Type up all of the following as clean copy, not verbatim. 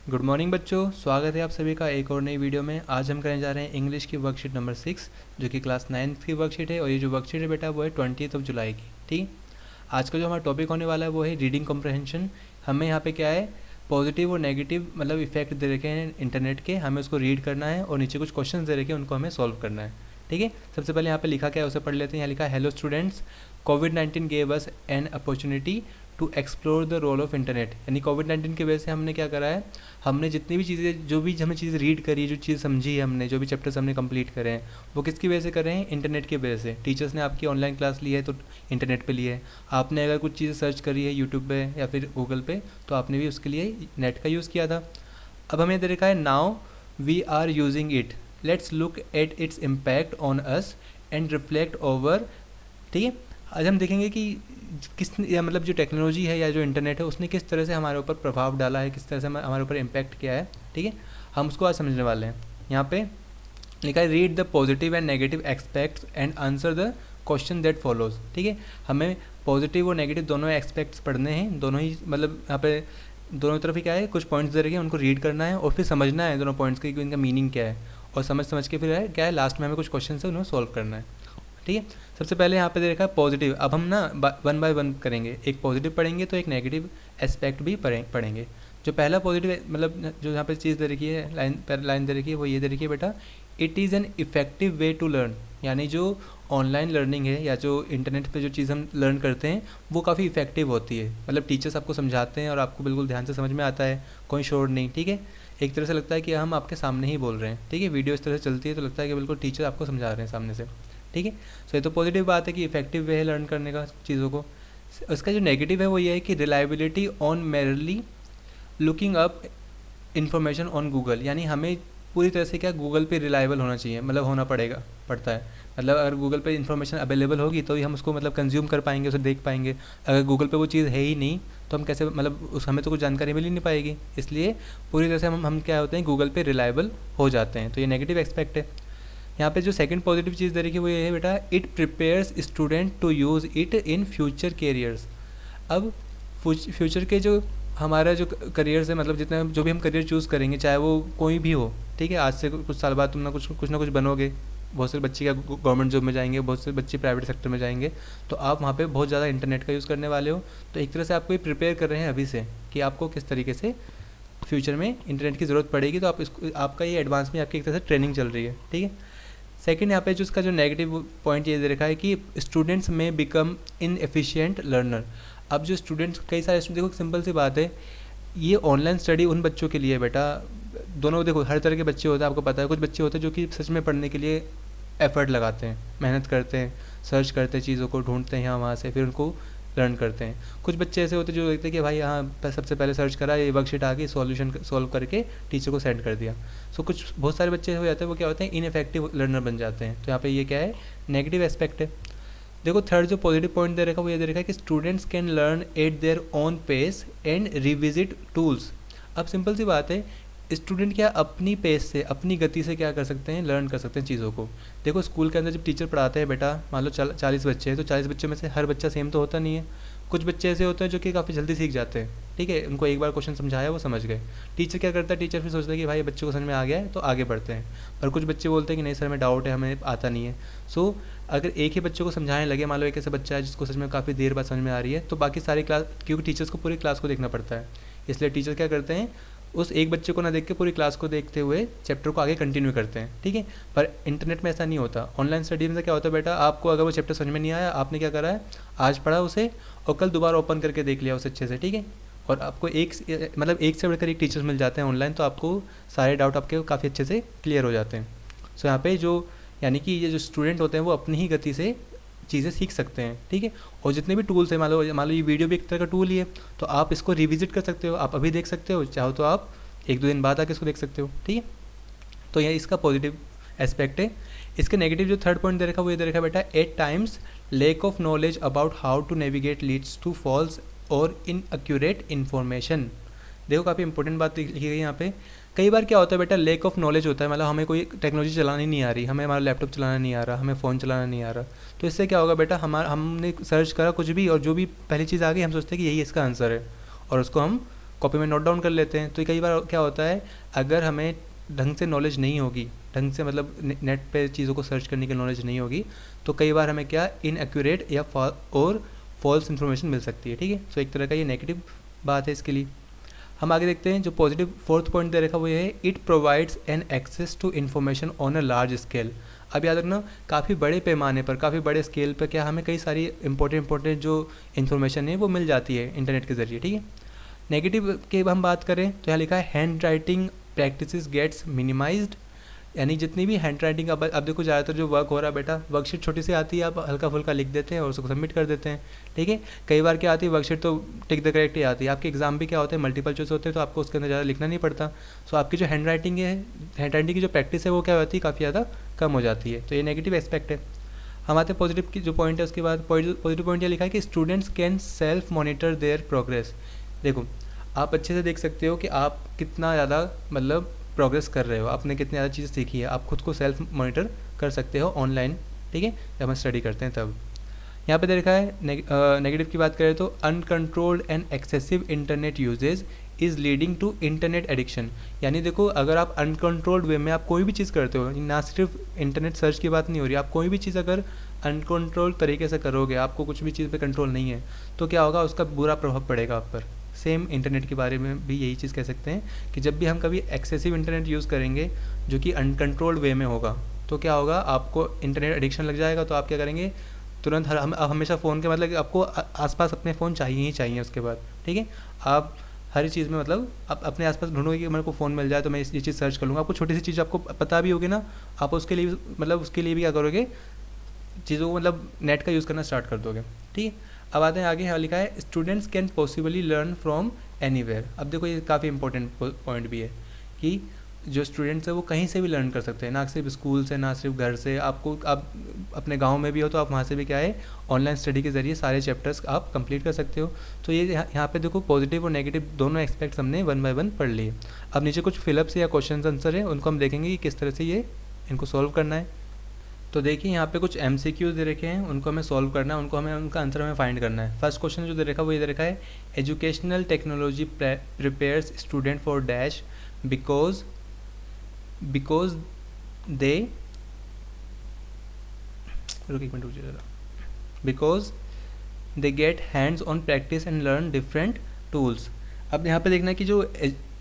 Good morning बच्चों, स्वागत है आप सभी का एक और नई वीडियो में। आज हम करने जा रहे हैं इंग्लिश की वर्कशीट नंबर 6 जो कि क्लास 9th की वर्कशीट है। और ये जो वर्कशीट है बेटा वो है 20 जुलाई की। ठीक, आज का जो हमारा टॉपिक होने वाला है वो है रीडिंग कॉम्प्रहेंशन। हमें यहाँ पे क्या है, पॉजिटिव और नेगेटिव मतलब इफेक्ट दे रखे हैं इंटरनेट के, हमें उसको रीड करना है और नीचे कुछ क्वेश्चन दे रखे हैं उनको हमें सॉल्व करना है। ठीक है, सबसे पहले यहाँ पे लिखा क्या है उसे पढ़ लेते हैं। यहाँ लिखा है, हेलो स्टूडेंट्स, कोविड-19 gave us an opportunity to explore the role of internet. यानी कोविड-19 की वजह से हमने क्या करा है, हमने जितनी भी चीज़ें, जो भी हमें चीज़ रीड करी, जो चीज़ समझी है हमने, जो भी चैप्टर्स हमने कंप्लीट करे हैं, वो किसकी वजह से कर रहे हैं, इंटरनेट की वजह से। टीचर्स ने आपकी ऑनलाइन क्लास ली है तो इंटरनेट पे ली है। आपने अगर कुछ चीज़ें सर्च करी है यूट्यूब पे या फिर गूगल पे तो आपने भी उसके लिए नेट का यूज़ किया था। अब हमें दे रखा है, now we are using it, let's look at its impact on us and reflect over. ठीक है, आज हम देखेंगे कि किस या मतलब जो टेक्नोलॉजी है या जो इंटरनेट है उसने किस तरह से हमारे ऊपर प्रभाव डाला है, किस तरह से हमारे ऊपर इम्पैक्ट किया है। ठीक है, हम उसको आज समझने वाले हैं। यहाँ पे लिखा है, read the positive and negative aspects and answer the question that follows. ठीक है, हमें पॉजिटिव और नेगेटिव दोनों एस्पेक्ट्स पढ़ने हैं, दोनों ही मतलब यहाँ पे दोनों तरफ ही क्या है, कुछ पॉइंट्स दे रखे हैं, उनको रीड करना है और फिर समझना है दोनों पॉइंट्स की, इनका मीनिंग क्या है। और समझ के फिर क्या है, लास्ट में हमें कुछ क्वेश्चन है उन्हें सॉल्व करना है। ठीक है, सबसे पहले यहाँ पे दे रखा है पॉजिटिव। अब हम ना 1 बाय 1 करेंगे, एक पॉजिटिव पढ़ेंगे तो एक नेगेटिव एस्पेक्ट भी पढ़ेंगे। जो पहला पॉजिटिव मतलब जो यहाँ पे चीज़ दे रखी है, लाइन दे रखी है, वो ये दे रखी है बेटा, it is an effective way to learn. यानी जो ऑनलाइन लर्निंग है या जो इंटरनेट पे जो चीज़ हम लर्न करते हैं वो काफ़ी इफेक्टिव होती है। मतलब टीचर्स आपको समझाते हैं और आपको बिल्कुल ध्यान से समझ में आता है, कोई शोर नहीं। ठीक है, एक तरह से लगता है कि हम आपके सामने ही बोल रहे हैं। ठीक है, वीडियो इस तरह से चलती है तो लगता है कि बिल्कुल टीचर आपको समझा रहे हैं सामने से। ठीक है, सो ये तो पॉजिटिव बात है कि इफेक्टिव वे है लर्न करने का चीज़ों को। उसका जो नेगेटिव है वो ये है कि reliability on merely looking up information on Google. यानी हमें पूरी तरह से क्या गूगल पे रिलायबल होना चाहिए, मतलब होना पड़ता है। मतलब अगर गूगल पे इन्फॉर्मेशन अवेलेबल होगी तो ही हम उसको मतलब कंज्यूम कर पाएंगे, उसे देख पाएंगे। अगर गूगल पे वो चीज़ है ही नहीं तो हम कैसे, मतलब उस हमें तो कुछ जानकारी मिल ही नहीं पाएगी। इसलिए पूरी तरह से हम क्या होते हैं, गूगल पे रिलायबल हो जाते हैं। तो ये नेगेटिव एस्पेक्ट है। यहाँ पे जो सेकंड पॉजिटिव चीज़ दे रही है वो ये है बेटा, it prepares student to use it in future careers. अब फ्यूचर के जो हमारा जो करियर्स है, मतलब जितना जो भी हम करियर चूज़ करेंगे, चाहे वो कोई भी हो। ठीक है, आज से कुछ साल बाद तुम ना कुछ बनोगे। बहुत से बच्चे क्या गवर्नमेंट जॉब में जाएंगे, बहुत से बच्चे प्राइवेट सेक्टर में जाएंगे, तो आप वहाँ पे बहुत ज़्यादा इंटरनेट का यूज़ करने वाले हो। तो एक तरह से आपको ये प्रिपेयर कर रहे हैं अभी से कि आपको किस तरीके से फ्यूचर में इंटरनेट की ज़रूरत पड़ेगी। तो आप इसको, आपका ये एडवांस में आपकी एक तरह से ट्रेनिंग चल रही है। ठीक है, सेकंड यहाँ पे जो उसका जो नेगेटिव पॉइंट ये दे रखा है कि स्टूडेंट्स में बिकम इनएफिशिएंट लर्नर। अब जो स्टूडेंट्स, कई सारे स्टूडेंट, देखो सिंपल सी बात है, ये ऑनलाइन स्टडी उन बच्चों के लिए बेटा, दोनों देखो हर तरह के बच्चे होते हैं, आपको पता है। कुछ बच्चे होते हैं जो कि सच में पढ़ने के लिए एफर्ट लगाते हैं, मेहनत करते हैं, सर्च करते हैं, चीज़ों को ढूंढते हैं यहाँ वहाँ से, फिर उनको लर्न करते हैं। कुछ बच्चे ऐसे होते हैं जो देखते हैं कि भाई हाँ सबसे पहले सर्च करा, ये वर्कशीट आ गई, सॉल्यूशन सॉल्व करके टीचर को सेंड कर दिया। सो कुछ बहुत सारे बच्चे हो जाते हैं, वो क्या होते हैं, इनफेक्टिव लर्नर बन जाते हैं। तो यहाँ पे ये क्या है, नेगेटिव एस्पेक्ट है। देखो थर्ड जो पॉजिटिव पॉइंट दे रखा है वो ये दे रखा है कि students can learn at their own pace and revisit tools. अब सिंपल सी बात है, स्टूडेंट क्या अपनी पेस से, अपनी गति से क्या कर सकते हैं, लर्न कर सकते हैं चीज़ों को। देखो स्कूल के अंदर जब टीचर पढ़ाते हैं बेटा, मान लो 40 बच्चे हैं तो 40 बच्चों में से हर बच्चा सेम तो होता नहीं है। कुछ बच्चे ऐसे होते हैं जो कि काफ़ी जल्दी सीख जाते हैं। ठीक है, उनको एक बार क्वेश्चन समझाया वो समझ गए। टीचर क्या करता है, टीचर फिर सोचता है कि भाई बच्चों को समझ में आ गया है तो आगे बढ़ते हैं। पर कुछ बच्चे बोलते हैं कि नहीं सर हमें डाउट है, हमें आता नहीं है। सो अगर एक ही बच्चे को समझाने लगे, मान लो एक ऐसा बच्चा है जिसको सच में काफ़ी देर बाद समझ में आ रही है, तो बाकी सारी क्लास, क्योंकि टीचर्स को पूरी क्लास को देखना पड़ता है, इसलिए टीचर क्या करते हैं, उस एक बच्चे को ना देख के पूरी क्लास को देखते हुए चैप्टर को आगे कंटिन्यू करते हैं। ठीक है, पर इंटरनेट में ऐसा नहीं होता। ऑनलाइन स्टडी में क्या होता है बेटा, आपको अगर वो चैप्टर समझ में नहीं आया, आपने क्या करा है, आज पढ़ा उसे और कल दोबारा ओपन करके देख लिया उसे अच्छे से। ठीक है, और आपको एक से बढ़कर एक टीचर्स मिल जाते हैं ऑनलाइन, तो आपको सारे डाउट आपके काफ़ी अच्छे से क्लियर हो जाते हैं। सो यहाँ पे जो, यानी कि ये जो स्टूडेंट होते हैं वो अपनी ही गति से चीज़ें सीख सकते हैं। ठीक है, और जितने भी टूल्स हैं, मान लो ये वीडियो भी एक तरह का टूल ही है, तो आप इसको रिविजिट कर सकते हो, आप अभी देख सकते हो, चाहो तो आप 1-2 दिन बाद आके इसको देख सकते हो। ठीक है, तो ये इसका पॉजिटिव एस्पेक्ट है। इसके नेगेटिव जो थर्ड पॉइंट दे रखा है वो ये दे रखा है बेटा, at times lack of knowledge about how to navigate leads to false और इनअक्यूरेट इन्फॉर्मेशन। देखो काफ़ी इंपॉर्टेंट बात लिखी गई यहाँ पे। कई बार क्या होता है बेटा, लैक ऑफ नॉलेज होता है, मतलब हमें कोई टेक्नोलॉजी चलानी नहीं आ रही, हमें हमारा लैपटॉप चलाना नहीं आ रहा, हमें फ़ोन चलाना नहीं आ रहा। तो इससे क्या होगा बेटा, हमने सर्च करा कुछ भी और जो भी पहली चीज़ आ गई हम सोचते हैं कि यही इसका आंसर है और उसको हम कॉपी में नोट डाउन कर लेते हैं। तो कई बार क्या होता है, अगर हमें ढंग से नॉलेज नहीं होगी, ढंग से मतलब नेट पे चीज़ों को सर्च करने की नॉलेज नहीं होगी, तो कई बार हमें क्या इनएक्यूरेट या और फॉल्स इन्फॉर्मेशन मिल सकती है। ठीक है, सो एक तरह का ये नेगेटिव बात है इसके लिए। हम आगे देखते हैं, जो पॉजिटिव फोर्थ पॉइंट दे रखा वो ये है, it provides an access to information on a large scale. अब याद रखना, काफ़ी बड़े पैमाने पर, काफ़ी बड़े स्केल पर क्या हमें कई सारी इंपॉर्टेंट जो इन्फॉर्मेशन है वो मिल जाती है इंटरनेट के ज़रिए। ठीक है, नेगेटिव की हम बात करें तो यहाँ लिखा है handwriting practices gets minimized, यानी जितनी भी हैंड राइटिंग, अब देखो ज़्यादातर जो वर्क हो रहा है बेटा, वर्कशीट छोटी सी आती है, आप हल्का फुल्का लिख देते हैं और उसको सबमिट कर देते हैं। ठीक है, कई बार क्या आती है वर्कशीट तो टिक द करेक्ट ही आती है। आपके एग्जाम भी क्या होते हैं मल्टीपल चॉइस होते हैं, तो आपको उसके अंदर ज़्यादा लिखना नहीं पड़ता। सो आपकी जो हैंड राइटिंग है, हैंड राइटिंग की जो प्रैक्टिस है वो क्या होती है, काफ़ी ज़्यादा कम हो जाती है। तो ये नेगेटिव एस्पेक्ट है। हम आते हैं पॉजिटिव की जो पॉइंट है उसके बाद। पॉजिटिव पॉइंट ये लिखा है कि students can self monitor there progress. देखो, आप अच्छे से देख सकते हो कि आप कितना ज़्यादा मतलब प्रोग्रेस कर रहे हो, आपने कितनी ज़्यादा चीज़ें सीखी है, आप खुद को सेल्फ मॉनिटर कर सकते हो ऑनलाइन। ठीक है, जब हम स्टडी करते हैं तब। यहाँ पे देखा है नेगेटिव की बात करें तो uncontrolled and excessive internet usage is leading to internet addiction. यानी देखो, अगर आप अनकंट्रोल्ड वे में आप कोई भी चीज़ करते हो, ना सिर्फ इंटरनेट सर्च की बात नहीं हो रही, आप कोई भी चीज़ अगर अनकंट्रोल्ड तरीके से करोगे, आपको कुछ भी चीज़ पे कंट्रोल नहीं है, तो क्या होगा, उसका बुरा प्रभाव पड़ेगा आप पर। सेम इंटरनेट के बारे में भी यही चीज़ कह सकते हैं कि जब भी हम कभी एक्सेसिव इंटरनेट यूज़ करेंगे जो कि अनकंट्रोल्ड वे में होगा, तो क्या होगा, आपको इंटरनेट एडिक्शन लग जाएगा। तो आप क्या करेंगे, तुरंत हमेशा फ़ोन के मतलब आपको आसपास अपने फ़ोन चाहिए ही चाहिए उसके बाद। ठीक है, आप हर चीज़ में मतलब आप अपने आसपास ढूंढोगे कि मेरे को फ़ोन मिल जाए तो मैं ये चीज़ सर्च कर लूँगा। आपको छोटी सी चीज़ आपको पता भी होगी ना, आप उसके लिए मतलब उसके लिए भी क्या करोगे, चीज़ों को मतलब नेट का यूज़ करना स्टार्ट कर दोगे। ठीक है, अब आते हैं आगे। यहाँ लिखा है students can possibly learn from anywhere. अब देखो, ये काफ़ी इंपॉर्टेंट पॉइंट भी है कि जो स्टूडेंट्स है वो कहीं से भी लर्न कर सकते हैं, ना सिर्फ स्कूल से, ना सिर्फ घर से। आपको आप अपने गांव में भी हो तो आप वहाँ से भी क्या है, ऑनलाइन स्टडी के ज़रिए सारे चैप्टर्स आप कंप्लीट कर सकते हो। तो ये यहाँ पे देखो, पॉजिटिव और नेगेटिव दोनों एस्पेक्ट्स हमने 1 बाय 1 पढ़ लिए। अब नीचे कुछ फिलअप्स या क्वेश्चन आंसर है, उनको हम देखेंगे कि किस तरह से ये इनको सॉल्व करना है। तो देखिए, यहाँ पे कुछ MCQs दे रखे हैं, उनको हमें सॉल्व करना है, उनको हमें उनका आंसर हमें फाइंड करना है। फर्स्ट क्वेश्चन जो दे रखा है वो ये दे रखा है, educational technology prepares student for dash because they because they get hands on practice and learn different tools. अब यहाँ पे देखना है कि जो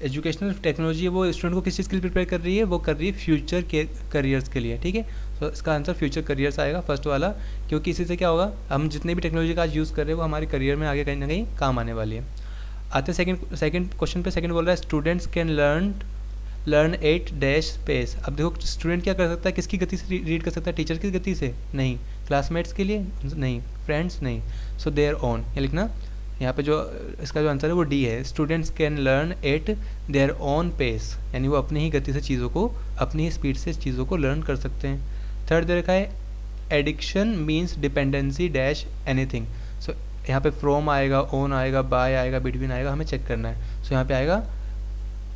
एजुकेशनल टेक्नोलॉजी है वो स्टूडेंट को किस चीज़ के लिए प्रिपेयर कर रही है, वो कर रही है फ्यूचर के करियर्स के लिए। ठीक है, तो इसका आंसर फ्यूचर करियर्स आएगा फर्स्ट वाला, क्योंकि इसी से क्या होगा, हम जितने भी टेक्नोलॉजी का आज यूज़ कर रहे हैं वो हमारे करियर में आगे कहीं ना कहीं काम आने वाली है। आते हैं सेकंड क्वेश्चन पे। सेकंड बोल रहा है students can learn 8 dash space. अब देखो, स्टूडेंट क्या कर सकता है, किसकी गति से रीड कर सकता है, टीचर की गति से नहीं, क्लासमेट्स के लिए नहीं, फ्रेंड्स नहीं, सो देयर ओन। ये लिखना, यहाँ पे जो इसका जो आंसर है वो डी है। Students can learn at their own pace, यानी वो अपनी ही गति से चीज़ों को, अपनी ही स्पीड से चीज़ों को लर्न कर सकते हैं। थर्ड दे रखा है, addiction means dependency dash anything. So यहाँ पे फ्रॉम आएगा, ओन आएगा, बाय आएगा, बिटवीन आएगा, हमें चेक करना है। सो यहाँ पे आएगा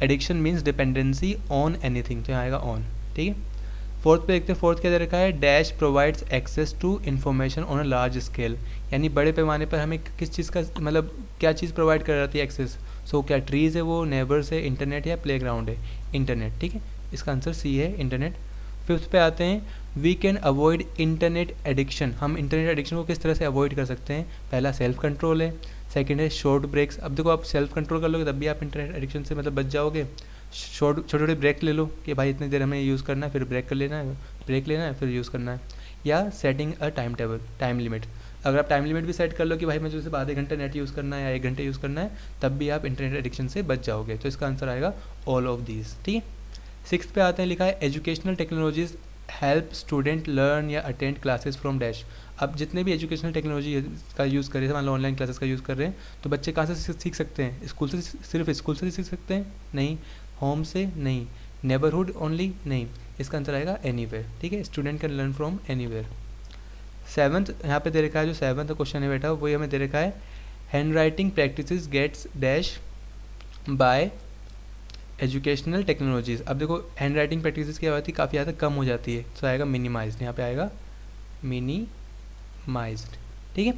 addiction means dependency on anything, तो यहाँ आएगा ऑन। ठीक है, फोर्थ पे देखते हैं, फोर्थ क्या दे रखा है, dash provides access to information on a large scale. यानी बड़े पैमाने पर हमें किस चीज़ का मतलब क्या चीज़ प्रोवाइड कर जाती है एक्सेस। सो क्या ट्रीज़ है, वो नेबर्स है, इंटरनेट या प्लेग्राउंड है, इंटरनेट। ठीक है, इसका आंसर सी है, इंटरनेट। फिफ्थ पे आते हैं, we can avoid internet addiction. हम इंटरनेट एडिक्शन को किस तरह से अवॉइड कर सकते हैं। पहला सेल्फ कंट्रोल है, सेकंड है शॉर्ट ब्रेक्स। अब देखो, आप सेल्फ कंट्रोल कर लोगे तब भी आप इंटरनेट एडिक्शन से मतलब बच जाओगे। छोटे छोटे ब्रेक ले लो कि भाई इतनी देर हमें यूज़ करना है, फिर ब्रेक कर लेना है, ब्रेक लेना है, फिर यूज़ करना है। या setting a time table, time limit. अगर आप टाइम लिमिट भी सेट कर लो कि भाई मुझे सिर्फ आधे घंटे नेट यूज़ करना है या 1 घंटे यूज़ करना है, तब भी आप इंटरनेट एडिक्शन से बच जाओगे। तो इसका आंसर आएगा ऑल ऑफ दीज। ठीक है, सिक्स्थ पे आते हैं, लिखा है educational technologies help student learn या अटेंड क्लासेस फ्रॉम डैश। अब जितने भी एजुकेशनल टेक्नोलॉजी का यूज़ कर रहे हैं, मान लो ऑनलाइन क्लासेस का यूज़ कर रहे हैं, तो बच्चे कहाँ से सीख सकते हैं, स्कूल से, सिर्फ स्कूल से सीख सकते हैं नहीं, होम से नहीं, नेबरहुड ओनली नहीं, इसका आंसर आएगा एनीवेयर। ठीक है, student can learn from anywhere. Seventh यहाँ पे दे रखा है, जो सेवन्थ क्वेश्चन है बेटा वही हमें दे रखा है, handwriting practice gets dash by educational technologies. अब देखो, हैंड राइटिंग प्रैक्टिस क्या होती है, काफ़ी ज़्यादा कम हो जाती है, तो आएगा मिनिमाइज्ड, यहाँ पे आएगा मिनिमाइज्ड। ठीक है,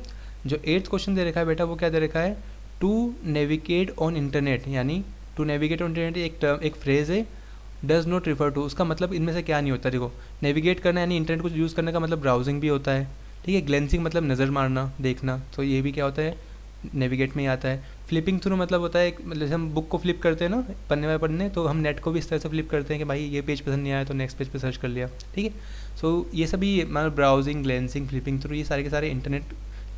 जो 8th क्वेश्चन दे रखा है बेटा वो क्या दे रखा है, टू नेविगेट ऑन इंटरनेट, यानी टू नेविगेट ऑन इंटरनेट एक टर्म, एक फ्रेज़ है। डज़ नॉट रिफर टू, उसका मतलब इनमें से क्या नहीं होता। देखो, नेविगेट करना यानी इंटरनेट को यूज़ करने का मतलब ब्राउजिंग भी होता है, ठीक है। ग्लेंसिंग मतलब नज़र मारना, देखना, तो ये भी क्या होता है, नेविगेट में ही आता है। फ्लिपिंग थ्रू मतलब होता है, मतलब जैसे हम बुक को फ्लिप करते हैं ना पन्ने बाय पन्ने, तो हम नेट को भी इस तरह से फ्लिप करते हैं कि भाई ये पेज पसंद नहीं आया तो नेक्स्ट पेज पे सर्च कर लिया, ठीक है। सो ये सभी मतलब ब्राउजिंग, ग्लेंसिंग, फ्लिपिंग थ्रू, ये सारे के सारे इंटरनेट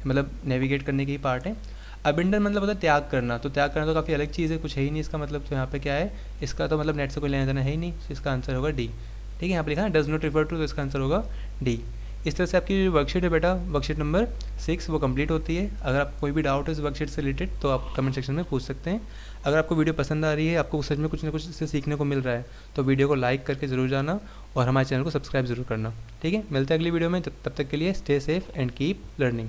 मतलब नेविगेट करने के ही पार्ट हैं। अबेंडन मतलब होता है त्याग करना, तो त्याग करना तो काफ़ी अलग चीज़ है, कुछ है ही नहीं इसका मतलब। तो यहाँ पे क्या है, इसका तो मतलब नेट से कोई लेना देना है ही नहीं, तो इसका आंसर होगा डी, ठीक है। यहाँ पे लिखा है डज नॉट रिफर टू, तो इसका आंसर होगा डी। इस तरह से आपकी जो वर्कशीट है बेटा, वर्कशीट नंबर 6 वो कंप्लीट होती है। अगर आपको कोई भी डाउट है इस वर्कशीट से रिलेटेड तो आप कमेंट सेक्शन में पूछ सकते हैं। अगर आपको वीडियो पसंद आ रही है, आपको सच में कुछ ना कुछ इससे सीखने को मिल रहा है, तो वीडियो को लाइक करके ज़रूर जाना और हमारे चैनल को सब्सक्राइब ज़रूर करना, ठीक है। मिलते हैं अगली वीडियो में, तब तक के लिए stay safe and keep learning.